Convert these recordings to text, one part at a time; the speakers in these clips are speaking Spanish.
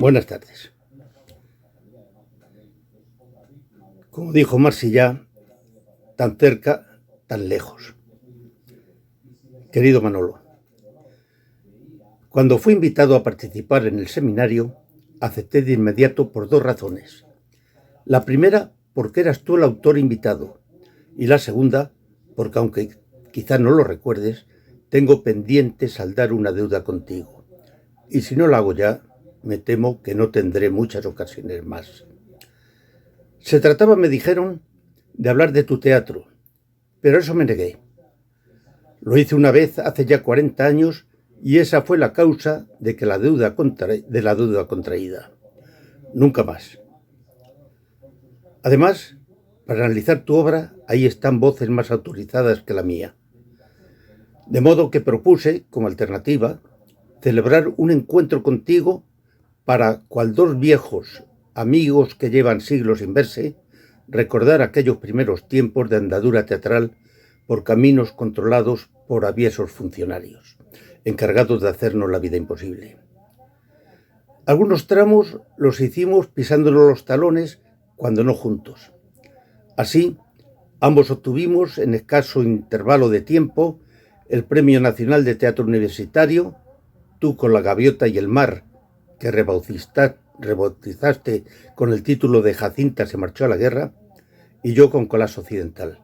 Buenas tardes. Como dijo Marsillá, tan cerca, tan lejos. Querido Manolo, cuando fui invitado a participar en el seminario, acepté de inmediato por dos razones. La primera, porque eras tú el autor invitado, y la segunda, porque aunque quizá no lo recuerdes, tengo pendiente saldar una deuda contigo. Y si no la hago ya, me temo que no tendré muchas ocasiones más. Se trataba, me dijeron, de hablar de tu teatro, pero eso me negué. Lo hice una vez hace ya 40 años y esa fue la causa de la deuda contraída. Nunca más. Además, para analizar tu obra, ahí están voces más autorizadas que la mía. De modo que propuse, como alternativa, celebrar un encuentro contigo para, cual dos viejos amigos que llevan siglos sin verse, recordar aquellos primeros tiempos de andadura teatral por caminos controlados por aviesos funcionarios, encargados de hacernos la vida imposible. Algunos tramos los hicimos pisándonos los talones, cuando no juntos. Así, ambos obtuvimos, en escaso intervalo de tiempo, el Premio Nacional de Teatro Universitario, tú con La Gaviota y el Mar, que rebautizaste con el título de Jacinta se marchó a la guerra, y yo con Colás Occidental.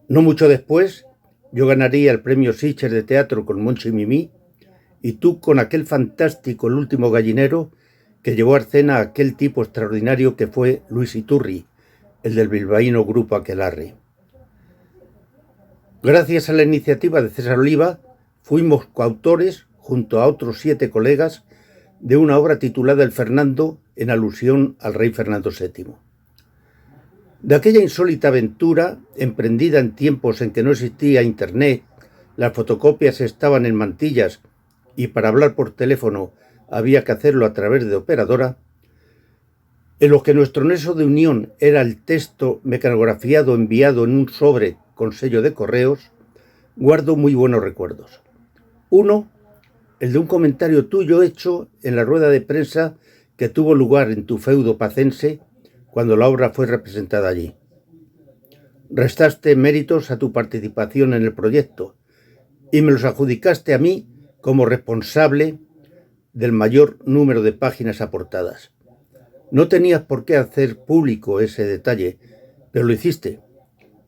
No mucho después, yo ganaría el Premio Sitges de Teatro con Moncho y Mimí, y tú con aquel fantástico El último gallinero que llevó a escena a aquel tipo extraordinario que fue Luis Iturri, el del bilbaíno Grupo Aquelarre. Gracias a la iniciativa de César Oliva, fuimos coautores, junto a otros 7 colegas, de una obra titulada El Fernando, en alusión al rey Fernando VII. De aquella insólita aventura, emprendida en tiempos en que no existía internet, las fotocopias estaban en mantillas y para hablar por teléfono había que hacerlo a través de operadora, en lo que nuestro nexo de unión era el texto mecanografiado enviado en un sobre con sello de correos, guardo muy buenos recuerdos. Uno, el de un comentario tuyo hecho en la rueda de prensa que tuvo lugar en tu feudo pacense cuando la obra fue representada allí. Restaste méritos a tu participación en el proyecto y me los adjudicaste a mí como responsable del mayor número de páginas aportadas. No tenías por qué hacer público ese detalle, pero lo hiciste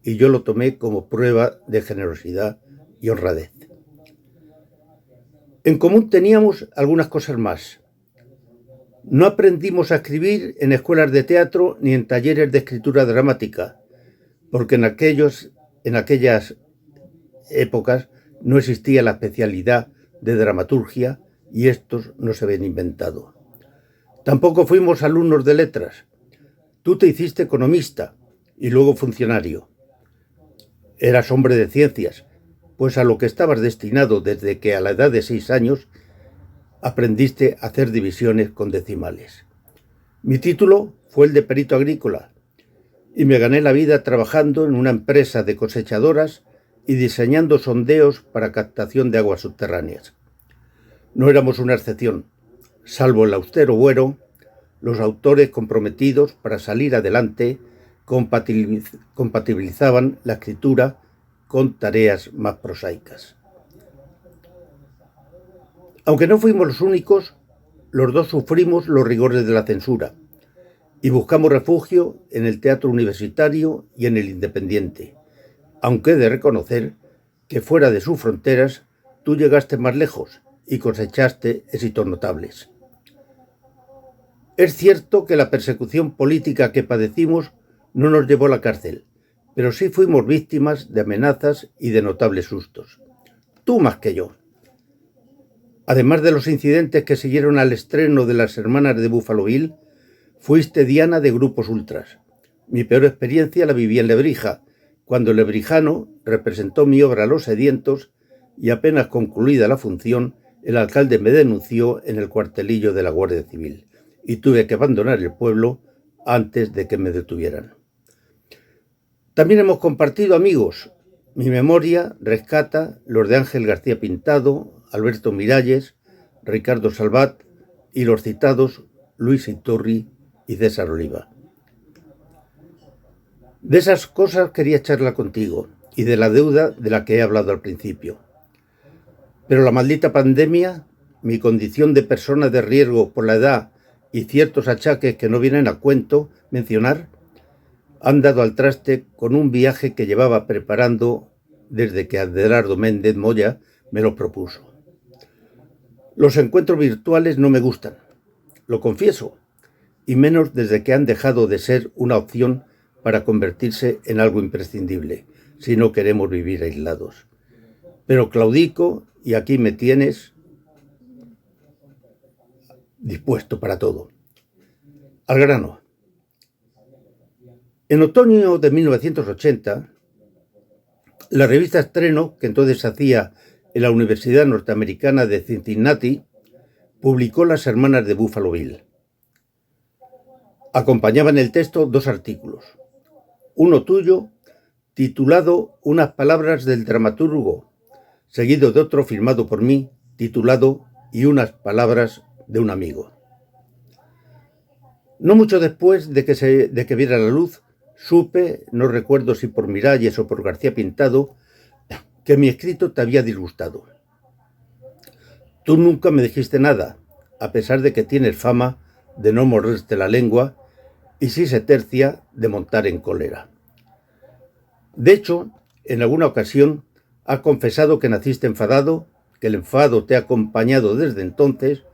y yo lo tomé como prueba de generosidad y honradez. En común teníamos algunas cosas más. No aprendimos a escribir en escuelas de teatro ni en talleres de escritura dramática, porque en aquellas épocas no existía la especialidad de dramaturgia y estos no se habían inventado. Tampoco fuimos alumnos de letras. Tú te hiciste economista y luego funcionario. Eras hombre de ciencias, pues a lo que estabas destinado desde que a la edad de 6 años aprendiste a hacer divisiones con decimales. Mi título fue el de perito agrícola y me gané la vida trabajando en una empresa de cosechadoras y diseñando sondeos para captación de aguas subterráneas. No éramos una excepción, salvo el austero Buero, los autores comprometidos para salir adelante compatibilizaban la escritura con tareas más prosaicas. Aunque no fuimos los únicos, los dos sufrimos los rigores de la censura y buscamos refugio en el teatro universitario y en el independiente, aunque he de reconocer que fuera de sus fronteras tú llegaste más lejos y cosechaste éxitos notables. Es cierto que la persecución política que padecimos no nos llevó a la cárcel, pero sí fuimos víctimas de amenazas y de notables sustos. Tú más que yo. Además de los incidentes que siguieron al estreno de Las Hermanas de Buffalo Bill, fuiste diana de grupos ultras. Mi peor experiencia la viví en Lebrija, cuando el lebrijano representó mi obra Los Sedientos y apenas concluida la función, el alcalde me denunció en el cuartelillo de la Guardia Civil y tuve que abandonar el pueblo antes de que me detuvieran. También hemos compartido amigos. Mi memoria rescata los de Ángel García Pintado, Alberto Miralles, Ricardo Salvat y los citados Luis Iturri y César Oliva. De esas cosas quería charlar contigo y de la deuda de la que he hablado al principio. Pero la maldita pandemia, mi condición de persona de riesgo por la edad y ciertos achaques que no vienen a cuento mencionar, han dado al traste con un viaje que llevaba preparando desde que Adelardo Méndez Moya me lo propuso. Los encuentros virtuales no me gustan, lo confieso, y menos desde que han dejado de ser una opción para convertirse en algo imprescindible, si no queremos vivir aislados. Pero claudico y aquí me tienes dispuesto para todo. Al grano. En otoño de 1980, la revista Estreno, que entonces se hacía en la Universidad Norteamericana de Cincinnati, publicó Las Hermanas de Buffalo Bill. Acompañaban el texto 2 artículos. Uno tuyo, titulado Unas palabras del dramaturgo, seguido de otro firmado por mí, titulado Y unas palabras de un amigo. No mucho después de que viera la luz, supe, no recuerdo si por Miralles o por García Pintado, que mi escrito te había disgustado. Tú nunca me dijiste nada, a pesar de que tienes fama de no morderte la lengua y si se tercia de montar en cólera. De hecho, en alguna ocasión has confesado que naciste enfadado, que el enfado te ha acompañado desde entonces,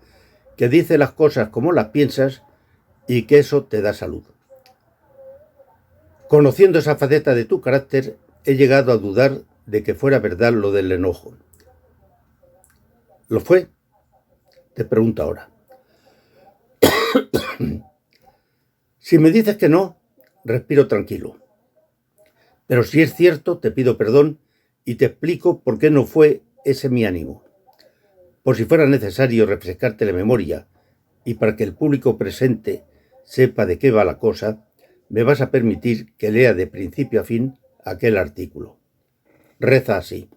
que dices las cosas como las piensas y que eso te da salud. Conociendo esa faceta de tu carácter, he llegado a dudar de que fuera verdad lo del enojo. ¿Lo fue? Te pregunto ahora. Si me dices que no, respiro tranquilo. Pero si es cierto, te pido perdón y te explico por qué no fue ese mi ánimo. Por si fuera necesario refrescarte la memoria y para que el público presente sepa de qué va la cosa, me vas a permitir que lea de principio a fin aquel artículo. Reza así.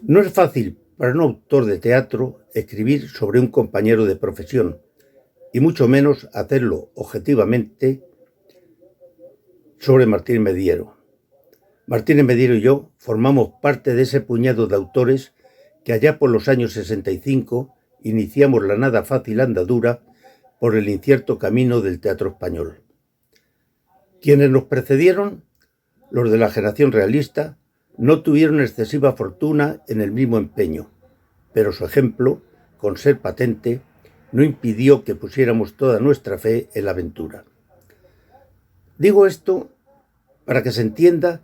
No es fácil para un autor de teatro escribir sobre un compañero de profesión, y mucho menos hacerlo objetivamente sobre Martínez Mediero. Martínez Mediero y yo formamos parte de ese puñado de autores que allá por los años 65 iniciamos la nada fácil andadura por el incierto camino del teatro español. Quienes nos precedieron, los de la generación realista, no tuvieron excesiva fortuna en el mismo empeño, pero su ejemplo, con ser patente, no impidió que pusiéramos toda nuestra fe en la aventura. Digo esto para que se entienda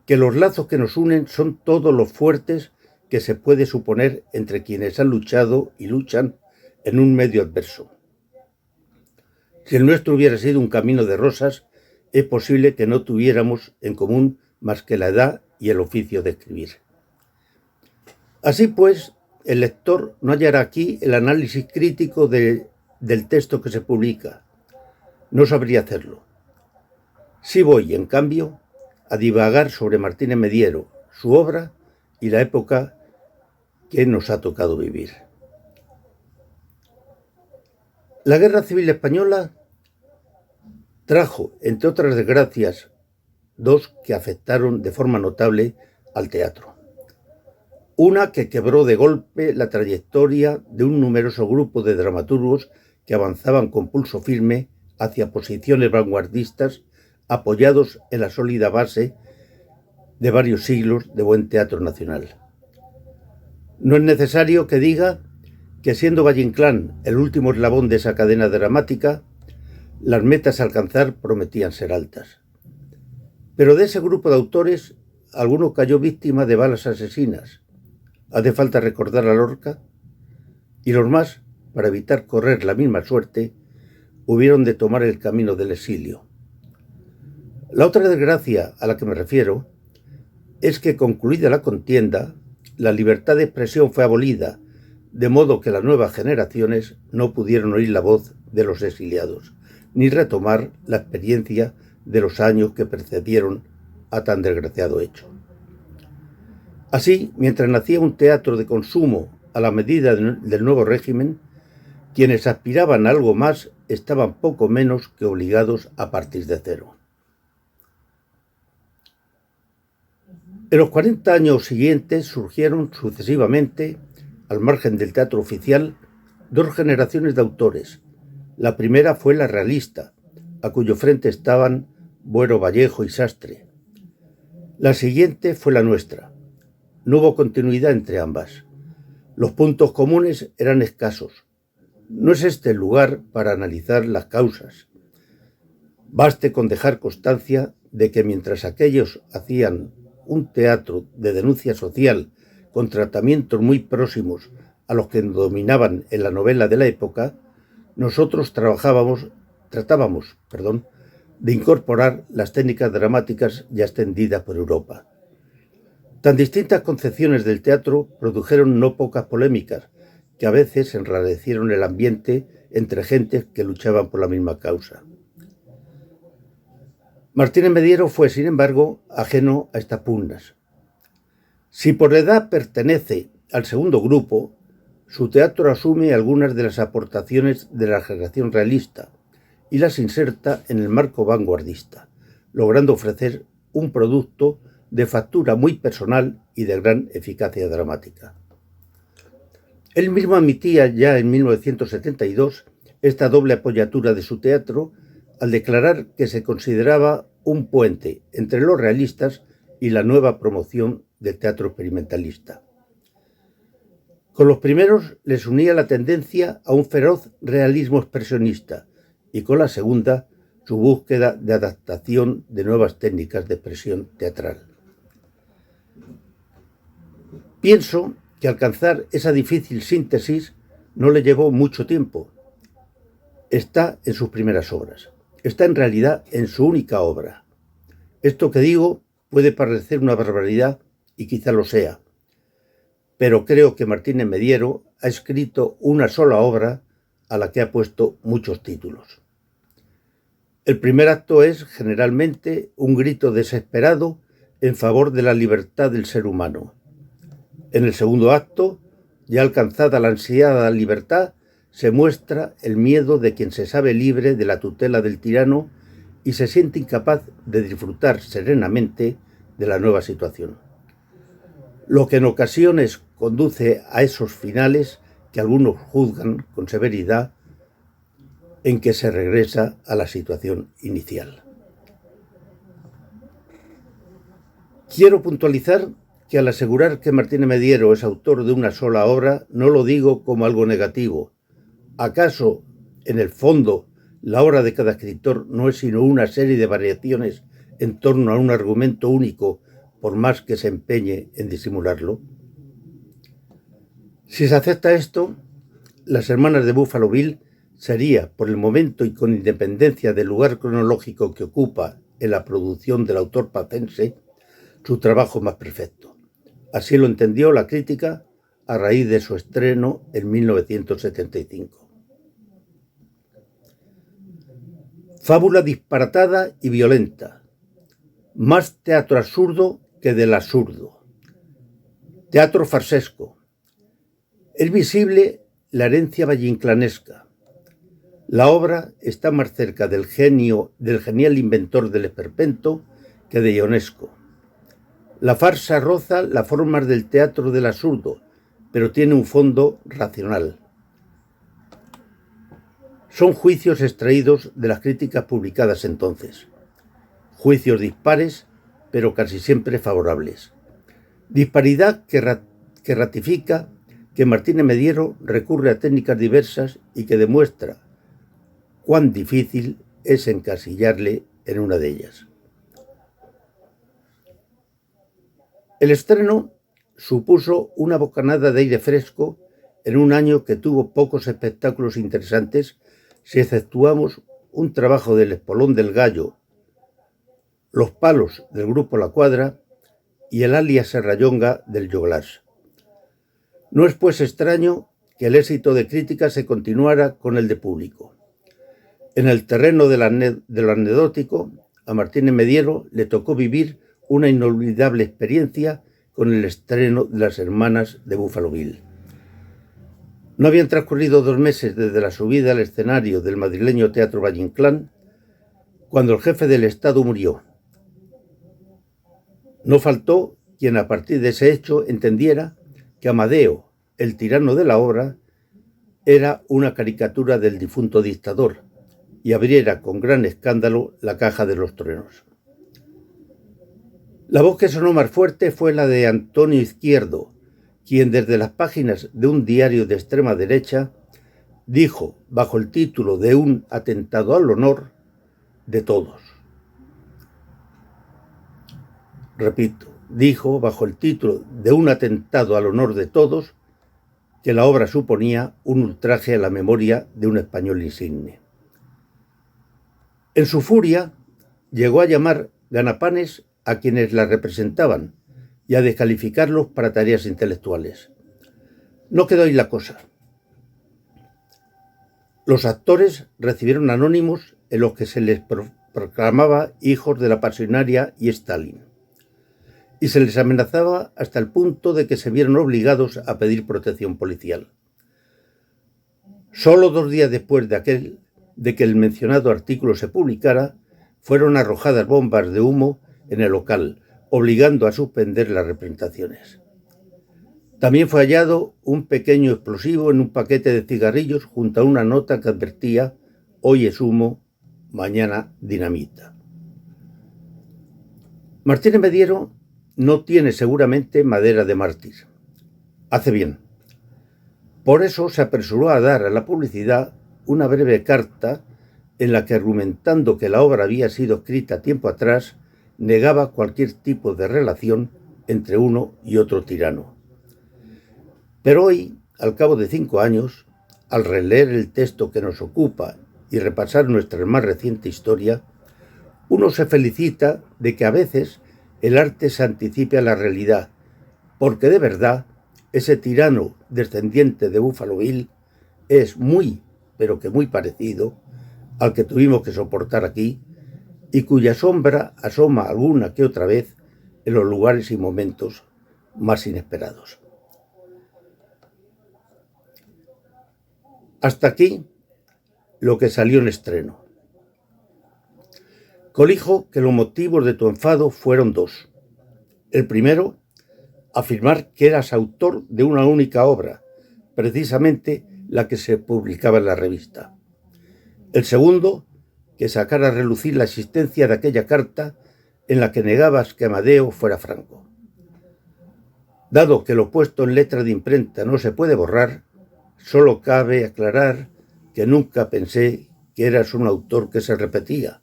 que los lazos que nos unen son todos los fuertes que se puede suponer entre quienes han luchado y luchan en un medio adverso. Si el nuestro hubiera sido un camino de rosas, es posible que no tuviéramos en común más que la edad y el oficio de escribir. Así pues, el lector no hallará aquí el análisis crítico del texto que se publica. No sabría hacerlo. Sí voy, en cambio, a divagar sobre Martínez Mediero, su obra y la época que nos ha tocado vivir. La Guerra Civil Española trajo, entre otras desgracias, dos que afectaron de forma notable al teatro. Una que quebró de golpe la trayectoria de un numeroso grupo de dramaturgos que avanzaban con pulso firme hacia posiciones vanguardistas apoyados en la sólida base de varios siglos de buen teatro nacional. No es necesario que diga que siendo Valle Inclán el último eslabón de esa cadena dramática, las metas a alcanzar prometían ser altas. Pero de ese grupo de autores, alguno cayó víctima de balas asesinas. Hace falta recordar a Lorca, y los más, para evitar correr la misma suerte, hubieron de tomar el camino del exilio. La otra desgracia a la que me refiero es que, concluida la contienda, la libertad de expresión fue abolida, de modo que las nuevas generaciones no pudieron oír la voz de los exiliados, ni retomar la experiencia de los años que precedieron a tan desgraciado hecho. Así, mientras nacía un teatro de consumo a la medida del nuevo régimen, quienes aspiraban a algo más estaban poco menos que obligados a partir de cero. En los 40 años siguientes surgieron sucesivamente, al margen del teatro oficial, dos generaciones de autores. La primera fue la realista, a cuyo frente estaban Buero, Vallejo y Sastre. La siguiente fue la nuestra. No hubo continuidad entre ambas. Los puntos comunes eran escasos. No es este el lugar para analizar las causas. Baste con dejar constancia de que mientras aquellos hacían un teatro de denuncia social con tratamientos muy próximos a los que dominaban en la novela de la época, nosotros tratábamos de incorporar las técnicas dramáticas ya extendidas por Europa. Tan distintas concepciones del teatro produjeron no pocas polémicas, que a veces enrarecieron el ambiente entre gentes que luchaban por la misma causa. Martínez Mediero fue, sin embargo, ajeno a estas pugnas. Si por edad pertenece al segundo grupo, su teatro asume algunas de las aportaciones de la generación realista y las inserta en el marco vanguardista, logrando ofrecer un producto de factura muy personal y de gran eficacia dramática. Él mismo admitía ya en 1972 esta doble apoyatura de su teatro al declarar que se consideraba un puente entre los realistas y la nueva promoción del teatro experimentalista. Con los primeros les unía la tendencia a un feroz realismo expresionista y con la segunda su búsqueda de adaptación de nuevas técnicas de expresión teatral. Pienso que alcanzar esa difícil síntesis no le llevó mucho tiempo. Está en sus primeras obras. Está en realidad en su única obra. Esto que digo puede parecer una barbaridad y quizá lo sea, pero creo que Martínez Mediero ha escrito una sola obra a la que ha puesto muchos títulos. El primer acto es, generalmente, un grito desesperado en favor de la libertad del ser humano. En el segundo acto, ya alcanzada la ansiada libertad, se muestra el miedo de quien se sabe libre de la tutela del tirano y se siente incapaz de disfrutar serenamente de la nueva situación. Lo que en ocasiones conduce a esos finales que algunos juzgan con severidad en que se regresa a la situación inicial. Quiero puntualizar que al asegurar que Martínez Mediero es autor de una sola obra, no lo digo como algo negativo. ¿Acaso, en el fondo, la obra de cada escritor no es sino una serie de variaciones en torno a un argumento único, por más que se empeñe en disimularlo? Si se acepta esto, Las hermanas de Buffalo Bill sería, por el momento y con independencia del lugar cronológico que ocupa en la producción del autor pacense, su trabajo más perfecto. Así lo entendió la crítica a raíz de su estreno en 1975. Fábula disparatada y violenta. Más teatro absurdo que del absurdo. Teatro farsesco. Es visible la herencia vallinclanesca. La obra está más cerca del genial inventor del esperpento que de Ionesco. La farsa roza las formas del teatro del absurdo, pero tiene un fondo racional. Son juicios extraídos de las críticas publicadas entonces. Juicios dispares, pero casi siempre favorables. Disparidad que ratifica que Martínez Mediero recurre a técnicas diversas y que demuestra cuán difícil es encasillarle en una de ellas. El estreno supuso una bocanada de aire fresco en un año que tuvo pocos espectáculos interesantes si exceptuamos un trabajo del Espolón del Gallo, Los Palos del grupo La Cuadra y el alias Serrallonga del Joglás. No es pues extraño que el éxito de crítica se continuara con el de público. En el terreno de lo anecdótico, a Martínez Mediero le tocó vivir una inolvidable experiencia con el estreno de Las hermanas de Buffalo Bill. No habían transcurrido 2 meses desde la subida al escenario del madrileño Teatro Valle-Inclán cuando el jefe del Estado murió. No faltó quien a partir de ese hecho entendiera que Amadeo, el tirano de la obra, era una caricatura del difunto dictador y abriera con gran escándalo la caja de los truenos. La voz que sonó más fuerte fue la de Antonio Izquierdo, quien desde las páginas de un diario de extrema derecha dijo, bajo el título de un atentado al honor, de todos. Repito, dijo, bajo el título de un atentado al honor de todos, que la obra suponía un ultraje a la memoria de un español insigne. En su furia, llegó a llamar ganapanes a quienes la representaban y a descalificarlos para tareas intelectuales. No quedó ahí la cosa. Los actores recibieron anónimos en los que se les proclamaba hijos de la pasionaria y Stalin, y se les amenazaba hasta el punto de que se vieron obligados a pedir protección policial. Solo 2 días después de que el mencionado artículo se publicara, fueron arrojadas bombas de humo en el local, obligando a suspender las representaciones. También fue hallado un pequeño explosivo en un paquete de cigarrillos junto a una nota que advertía: hoy es humo, mañana dinamita. Martínez Mediero no tiene seguramente madera de mártir. Hace bien. Por eso se apresuró a dar a la publicidad una breve carta en la que, argumentando que la obra había sido escrita tiempo atrás, negaba cualquier tipo de relación entre uno y otro tirano. Pero hoy, al cabo de 5 años, al releer el texto que nos ocupa y repasar nuestra más reciente historia, uno se felicita de que a veces el arte se anticipe a la realidad, porque de verdad ese tirano descendiente de Buffalo Bill es muy, pero que muy parecido al que tuvimos que soportar aquí y cuya sombra asoma alguna que otra vez en los lugares y momentos más inesperados. Hasta aquí lo que salió en estreno. Colijo que los motivos de tu enfado fueron 2. El primero, afirmar que eras autor de una única obra, precisamente la que se publicaba en la revista. El segundo, que sacara a relucir la existencia de aquella carta en la que negabas que Amadeo fuera Franco. Dado que lo puesto en letra de imprenta no se puede borrar, solo cabe aclarar que nunca pensé que eras un autor que se repetía.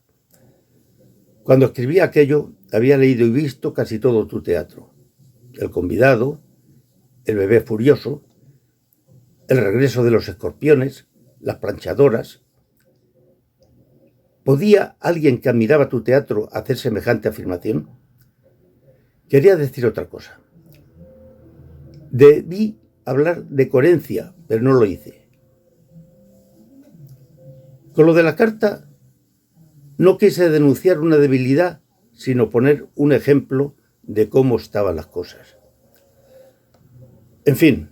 Cuando escribí aquello, había leído y visto casi todo tu teatro: El convidado, El bebé furioso, El regreso de los escorpiones, Las planchadoras. ¿Podía alguien que admiraba tu teatro hacer semejante afirmación? Quería decir otra cosa. Debí hablar de coherencia, pero no lo hice. Con lo de la carta, no quise denunciar una debilidad, sino poner un ejemplo de cómo estaban las cosas. En fin,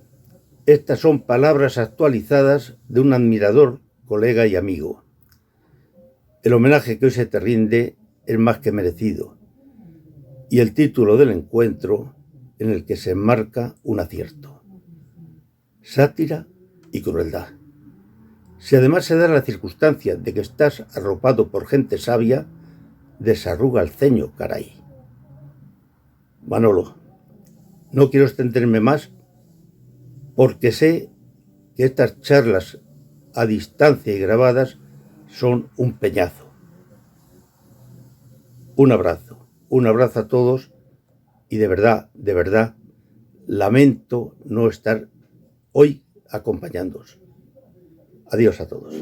estas son palabras actualizadas de un admirador, colega y amigo. El homenaje que hoy se te rinde es más que merecido, y el título del encuentro en el que se enmarca un acierto: sátira y crueldad. Si además se da la circunstancia de que estás arropado por gente sabia, desarruga el ceño, caray. Manolo, no quiero extenderme más porque sé que estas charlas a distancia y grabadas son un peñazo. Un abrazo a todos y de verdad, lamento no estar hoy acompañándoos. Adiós a todos.